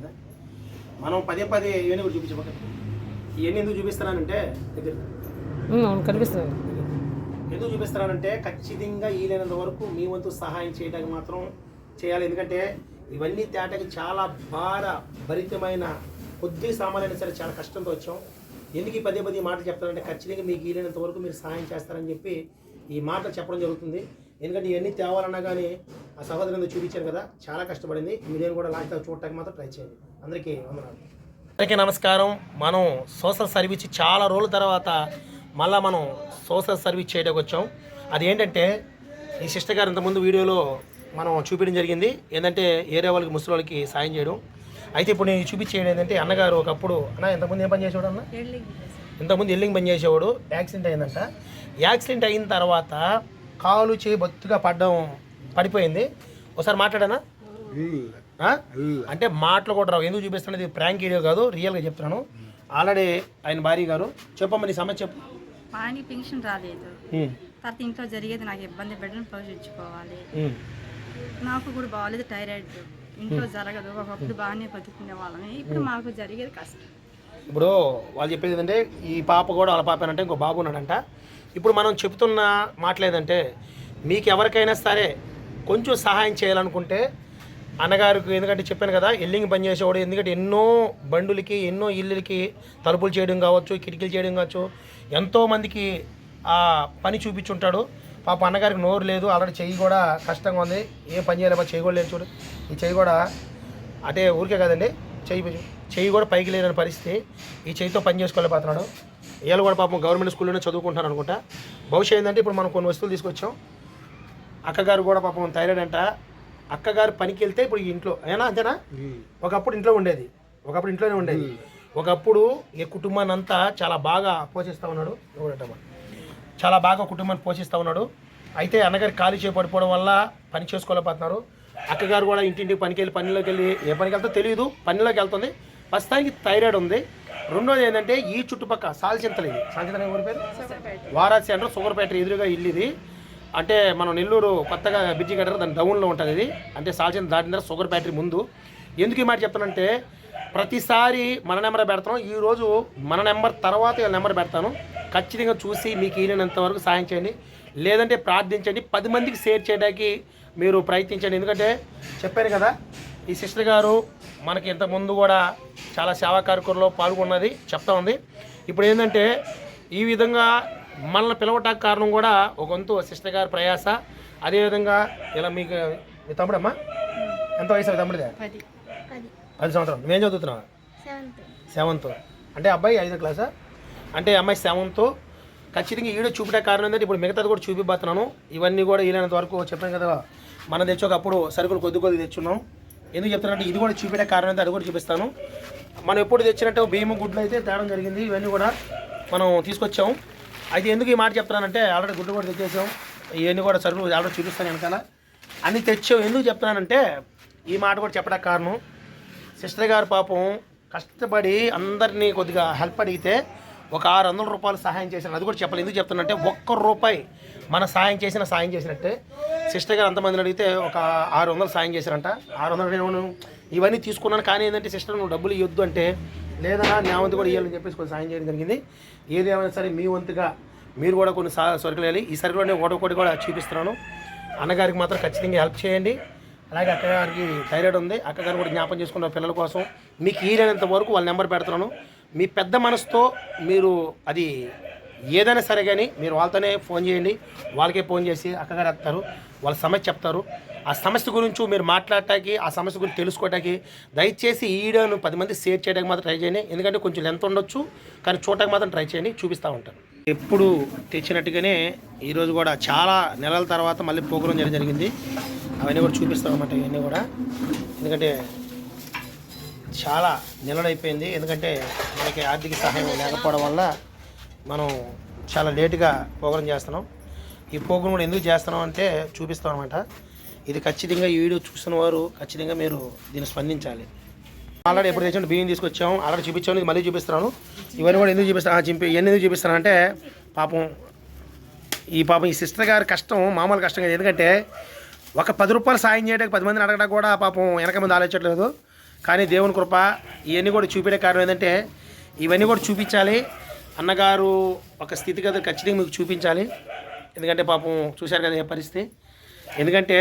కదా. మనం పదే పదే ఇవన్నీ కూడా చూపించబోక ఇవన్నీ ఎందుకు చూపిస్తున్నానంటే దగ్గర కనిపిస్తుంది. ఎందుకు చూపిస్తున్నానంటే ఖచ్చితంగా వీలైనంత వరకు మీ వంతు సహాయం చేయడానికి మాత్రం చేయాలి. ఎందుకంటే ఇవన్నీ తేటకి చాలా భరితమైన కొద్ది సామాన్యైనా సరే చాలా కష్టంతో వచ్చాం. ఎందుకు ఈ పదే పదే మాటలు చెప్తానంటే ఖచ్చితంగా మీకు వీలైనంత వరకు మీరు సహాయం చేస్తారని చెప్పి ఈ మాటలు చెప్పడం జరుగుతుంది. ఎందుకంటే ఇవన్నీ తేవాలన్నా కానీ ఆ సహోదరుని చూపించారు కదా, చాలా కష్టపడింది. మీరు కూడా లాస్ట్ చూడటానికి మాత్రం ట్రై చేయండి. అందరికీ వందనాలు. అందరికీ నమస్కారం. మనం సోషల్ సర్వీస్ చాలా రోజుల తర్వాత మళ్ళీ మనం సోషల్ సర్వీస్ చేయడానికి వచ్చాం. అదేంటంటే ఈ సిస్టర్ గారు ఇంతకుముందు వీడియోలో మనం చూపించడం జరిగింది. ఏంటంటే ఏరియా వాళ్ళకి ముసలి వాళ్ళకి సాయం చేయడం. అయితే ఇప్పుడు నేను చూపించేది ఏంటంటే అన్నగారు ఒకప్పుడు ఇంతకుముందు ఏం పని చేసేవాడు అన్న? ఇంతకుముందు ఎల్లింగ్ పని చేసేవాడు. యాక్సిడెంట్ అయిందంట. యాక్సిడెంట్ అయిన తర్వాత కాలు చేయి బొత్తుగా పడిపోయింది. ఒకసారి మాట్లాడానా అంటే మాటలు కూడా రావు. ఎందుకు చూపిస్తున్నది ప్రాంక్ వీడియో కాదు, రియల్గా చెప్తున్నాను. ఆల్రెడీ ఆయన భార్య గారు చెప్పమ్మా నీ సమస్య చెప్పు. ఆయనకి పెన్షన్ రాలేదు, తర్వాత ఇంట్లో జరిగేది నాకు ఇబ్బంది, బిడ్డను పోషించుకోవాలి, నాకు కూడా బాగాలేదు థైరాయిడ్, ఇంట్లో జరగదు. ఒకప్పుడు బాగానే బతుకునే వాళ్ళని, ఇప్పుడు మాకు జరిగేది కష్టం. ఇప్పుడు వాళ్ళు చెప్పేది ఏంటంటే ఈ పాప కూడా వాళ్ళ పాప అంటే ఇంకో బాబు ఉన్నాడంట. ఇప్పుడు మనం చెప్తున్న మాటలేదంటే మీకు ఎవరికైనా సరే కొంచెం సహాయం చేయాలనుకుంటే అన్నగారికి, ఎందుకంటే చెప్పాను కదా ఎల్లింగ్ పని చేసేవాడు. ఎందుకంటే ఎన్నో బండులకి ఎన్నో ఇళ్ళకి తలుపులు చేయడం కావచ్చు, కిటికీలు చేయడం కావచ్చు, ఎంతోమందికి ఆ పని చూపించుంటాడు. పాప అన్నగారికి నోరు లేదు, ఆల్రెడీ చెయ్యి కూడా కష్టంగా ఉంది, ఏం పని చేయలేమో చెయ్యి కూడా లేదు. చూడు ఈ చెయ్యి కూడా అంటే ఊరికే కదండి, చెయ్యి కూడా పైకి లేని పరిస్థితి. ఈ చెయ్యితో పని చేసుకోలేకపోతున్నాడు. వీళ్ళు కూడా పాపం గవర్నమెంట్ స్కూల్లోనే చదువుకుంటున్నారు అనుకుంటా. భవిష్యత్ ఏంటంటే ఇప్పుడు మనం కొన్ని వస్తువులు తీసుకొచ్చాం. అక్కగారు కూడా పాపం థైరాయిడ్ అంట. అక్కగారు పనికి వెళ్తే ఇప్పుడు ఇంట్లో అయినా అంతేనా? ఒకప్పుడు ఇంట్లో ఉండేది, ఒకప్పుడు ఇంట్లోనే ఉండేది. ఒకప్పుడు ఈ కుటుంబాన్ని అంతా చాలా బాగా పోషిస్తూ ఉన్నాడు. చాలా బాగా కుటుంబాన్ని పోషిస్తూ ఉన్నాడు. అయితే అన్నగారికి ఖాళీ చేపడిపోవడం వల్ల పని చేసుకోలేకపోతున్నారు. అక్కగారు కూడా ఇంటింటికి పనిలోకి వెళ్ళి ఏ పనికి వెళ్తా తెలియదు, పనిలోకి వెళ్తుంది. ప్రస్తుతానికి థైరాయిడ్ ఉంది. రెండోది ఏంటంటే ఈ చుట్టుపక్కల సాల్చింతలు, ఇది సాల్చింతలు ఎవరి పేరు? వారాజ్ సెంటర్ షుగర్పేట ఎదురుగా ఇల్లు ఇది. అంటే మనం నెల్లూరు కొత్తగా బిజీ కట్టారు, దాని డౌన్లో ఉంటుంది ఇది. అంటే సాల్చింత దాటిన తర్వాత షుగర్ ఫ్యాక్టరీ ముందు. ఎందుకు ఈ మాట చెప్తానంటే ప్రతిసారి మన నెంబర్ పెడతాను, ఈరోజు మన నెంబర్ తర్వాత వీళ్ళ నెంబర్ పెడతాను. ఖచ్చితంగా చూసి మీకు వీలైనంత వరకు సాయం చేయండి, లేదంటే ప్రార్థించండి. 10 మందికి షేర్ చేయడానికి మీరు ప్రయత్నించండి. ఎందుకంటే చెప్పాను కదా ఈ సిస్టర్ గారు మనకి ఇంతకుముందు కూడా చాలా సేవా కార్యక్రమంలో పాల్గొన్నది చెప్తా ఉంది. ఇప్పుడు ఏంటంటే ఈ విధంగా మనల్ని పిలవటానికి కారణం కూడా ఒక వంతు సిస్టర్ గారి ప్రయాస. అదేవిధంగా ఇలా మీకు మీ తమ్ముడమ్మా ఎంత వయసు? తమ్ముడిదే 10 సంవత్సరం. నువ్వేం చదువుతున్నావు? 7th. అంటే అబ్బాయి 5వ క్లాసా? అంటే అమ్మాయి 7th. ఖచ్చితంగా ఈడో చూపే కారణం ఏంటంటే ఇప్పుడు మిగతాది కూడా చూపిపోతున్నాను. ఇవన్నీ కూడా వీలైనంత వరకు చెప్పాను కదా, మనం తెచ్చోకప్పుడు సరుకులు కొద్ది తెచ్చున్నాం. ఎందుకు చెప్తానంటే ఇది కూడా చూపే కారణం అయితే అది కూడా చూపిస్తాను. మనం ఎప్పుడు తెచ్చినట్టు బియ్యం గుడ్లు అయితే తేడం జరిగింది. ఇవన్నీ కూడా మనం తీసుకొచ్చాము. అయితే ఎందుకు ఈ మాట చెప్తున్నానంటే ఆల్రెడీ గుడ్లు కూడా తెచ్చేసాం. ఇవన్నీ కూడా సరుకులు ఆల్రెడీ చూపిస్తాను వెనకాల అన్నీ తెచ్చాం. ఎందుకు చెప్తున్నానంటే ఈ మాట కూడా చెప్పడానికి కారణం సిస్టర్ గారు పాపం కష్టపడి అందరినీ కొద్దిగా హెల్ప్ అడిగితే ఒక 600 రూపాయలు సహాయం చేశాను. అది కూడా చెప్పాలి. ఎందుకు చెప్తున్నానంటే ₹1 మన సాయం చేసినట్టే. సిస్టర్ గారు అంతమందిని అడిగితే ఒక 600 సాయం చేశారంట. 600 నేను ఇవన్నీ తీసుకున్నాను. కానీ ఏంటంటే సిస్టర్ నువ్వు డబ్బులు ఇవ్వద్దు అంటే లేదన్నా నా వంతు కూడా ఇవ్వాలని చెప్పేసి కొంచెం సాయం చేయడం జరిగింది. ఏదేమైనా సరే మీ వంతుగా మీరు కూడా కొన్ని సరుకులు వెళ్ళి ఈ సరుకులు ఒకటి కూడా చూపిస్తున్నాను. అన్నగారికి మాత్రం ఖచ్చితంగా హెల్ప్ చేయండి. అలాగే అక్కగారికి థైరాయిడ్ ఉంది, అక్కగారు కూడా జ్ఞాపం చేసుకున్న పిల్లల కోసం మీకు వీలైనంత వరకు వాళ్ళ నెంబర్ పెడుతున్నాను. మీ పెద్ద మనసుతో మీరు అది ఏదైనా సరే కానీ మీరు వాళ్ళతోనే ఫోన్ చేయండి. వాళ్ళకే ఫోన్ చేసి అక్కగారు వస్తారు, వాళ్ళ సమస్య చెప్తారు. ఆ సమస్య గురించి మీరు మాట్లాడటానికి, ఆ సమస్య గురించి తెలుసుకోవటానికి దయచేసి ఈ వీడియోను 10 మంది షేర్ చేయడానికి మాత్రం ట్రై చేయండి. ఎందుకంటే కొంచెం లెంత్ ఉండొచ్చు, కానీ చూడటానికి మాత్రం ట్రై చేయండి. చూపిస్తూ ఉంటాను. ఎప్పుడు తెచ్చినట్టుగానే ఈరోజు కూడా చాలా నెలల తర్వాత మళ్ళీ ప్రోగ్రాం జరిగింది. అవన్నీ కూడా చూపిస్తాం అన్నమాట. ఇవన్నీ కూడా ఎందుకంటే చాలా నెలలైపోయింది. ఎందుకంటే మనకి ఆర్థిక సహాయం లేకపోవడం వల్ల మనం చాలా లేటుగా ప్రోగ్రాం చేస్తున్నాం. ఈ ప్రోగ్రాం కూడా ఎందుకు చేస్తున్నాం అంటే చూపిస్తాం అనమాట. ఇది ఖచ్చితంగా ఈ వీడియో చూస్తున్న వారు ఖచ్చితంగా మీరు దీన్ని స్పందించాలి. ఆల్రెడీ ఎప్పుడు తెచ్చిన బియ్యం తీసుకొచ్చాము, ఆల్రెడీ చూపించాము. ఇది మళ్ళీ చూపిస్తున్నాను. ఇవన్నీ కూడా ఎందుకు చూపిస్తాను, ఇవన్నీ ఎందుకు చూపిస్తానంటే పాపం ఈ సిస్టర్ గారి కష్టం మామూలు కష్టం కాదు. ఎందుకంటే ఒక 10 రూపాయలు సాయం చేయడానికి 10 మందిని అడగడానికి కూడా పాపం వెనక మంది ఆలోచించట్లేదు. కానీ దేవుని కృప ఇవన్నీ కూడా చూపించే కారణం ఏంటంటే ఇవన్నీ కూడా చూపించాలి. అన్నగారు ఒక స్థితిగతి ఖచ్చితంగా మీకు చూపించాలి. ఎందుకంటే పాపం చూశారు కదా ఏ పరిస్థితి. ఎందుకంటే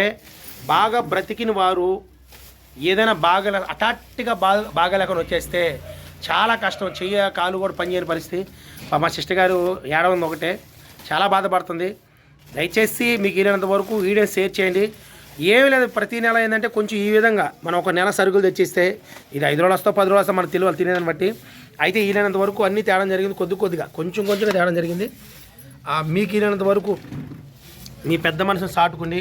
బాగా బ్రతికిన వారు ఏదైనా హఠాత్తుగా బాగాలేకుండా వచ్చేస్తే చాలా కష్టం, చెయ్య కాలు కూడా పనిచేయని పరిస్థితి. మా సిస్టర్ గారు ఏడవంది ఒకటే, చాలా బాధపడుతుంది. దయచేసి మీకు వీలైనంత వరకు వీడియో షేర్ చేయండి. ఏమీ లేదు, ప్రతి నెల ఏంటంటే కొంచెం ఈ విధంగా మనం ఒక నెల సరుకులు తెచ్చిస్తే ఇది 5 రోజులు వస్తా 10 రోజులు వస్తా మనకు తెలియాలి తినేదాన్ని బట్టి. అయితే వీలైనంత వరకు అన్నీ తేడం జరిగింది, కొద్దిగా కొంచెం తేడం జరిగింది. మీకు వీలైనంత వరకు మీ పెద్ద మనసును సాటుకుని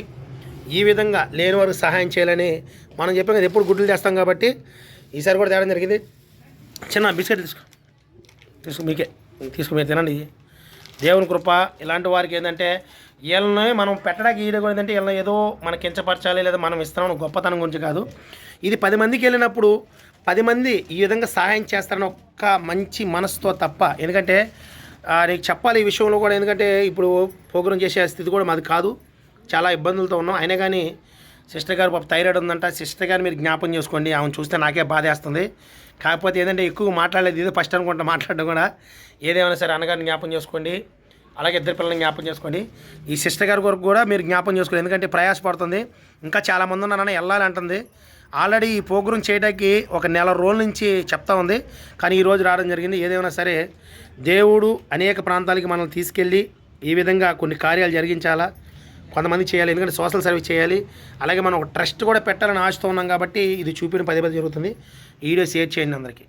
ఈ విధంగా లేని వారికి సహాయం చేయాలని మనం చెప్పాం కదా, ఎప్పుడు గుడ్లు చేస్తాం కాబట్టి ఈసారి కూడా తేడం జరిగింది. చిన్న బిస్కెట్ తీసుకో మీకే మీరు తినండి. దేవుని కృప ఇలాంటి వారికి ఏంటంటే వీళ్ళని మనం పెట్టడానికి ఈడ కూడా ఏంటంటే వీళ్ళని ఏదో మనం కించపరచాలి లేదా మనం ఇస్తున్నాం గొప్పతనం గురించి కాదు. ఇది 10 మందికి వెళ్ళినప్పుడు 10 మంది ఈ విధంగా సహాయం చేస్తారని ఒక్క మంచి మనసుతో తప్ప. ఎందుకంటే నీకు చెప్పాలి ఈ విషయంలో కూడా, ఎందుకంటే ఇప్పుడు ప్రోగ్రాం చేసే స్థితి కూడా మాది కాదు, చాలా ఇబ్బందులతో ఉన్నాం. అయినా కానీ సిస్టర్ గారు పాప థైరాయిడ్ ఉందంట. సిస్టర్ గారు మీరు జ్ఞాపం చేసుకోండి, ఆమెను చూస్తే నాకే బాధేస్తుంది. కాకపోతే ఏదంటే ఎక్కువ మాట్లాడలేదు, ఇదే ఫస్ట్ అనుకుంటా మాట్లాడడం కూడా. ఏదేమైనా సరే అన్నగారిని జ్ఞాపం చేసుకోండి, అలాగే 2 పిల్లల్ని జ్ఞాపం చేసుకోండి. ఈ సిస్టర్ గారి వరకు కూడా మీరు జ్ఞాపం చేసుకోండి, ఎందుకంటే ప్రయాసపడుతుంది. ఇంకా చాలామంది ఉన్నారని వెళ్ళాలి అంటుంది. ఆల్రెడీ ఈ ప్రోగ్రాం చేయడానికి ఒక నెల రోజుల నుంచి చెప్తా ఉంది, కానీ ఈరోజు రావడం జరిగింది. ఏదేమైనా సరే దేవుడు అనేక ప్రాంతాలకి మనల్ని తీసుకెళ్ళి ఈ విధంగా కొన్ని కార్యాలు జరిగించాలా, కొంతమంది చేయాలి. ఎందుకంటే సోషల్ సర్వీస్ చేయాలి. అలాగే మనం ఒక ట్రస్ట్ కూడా పెట్టాలని ఆశతో ఉన్నాం కాబట్టి ఇది చూపిన 10 జరుగుతుంది. ఈ వీడియో షేర్ చేయండి అందరికీ.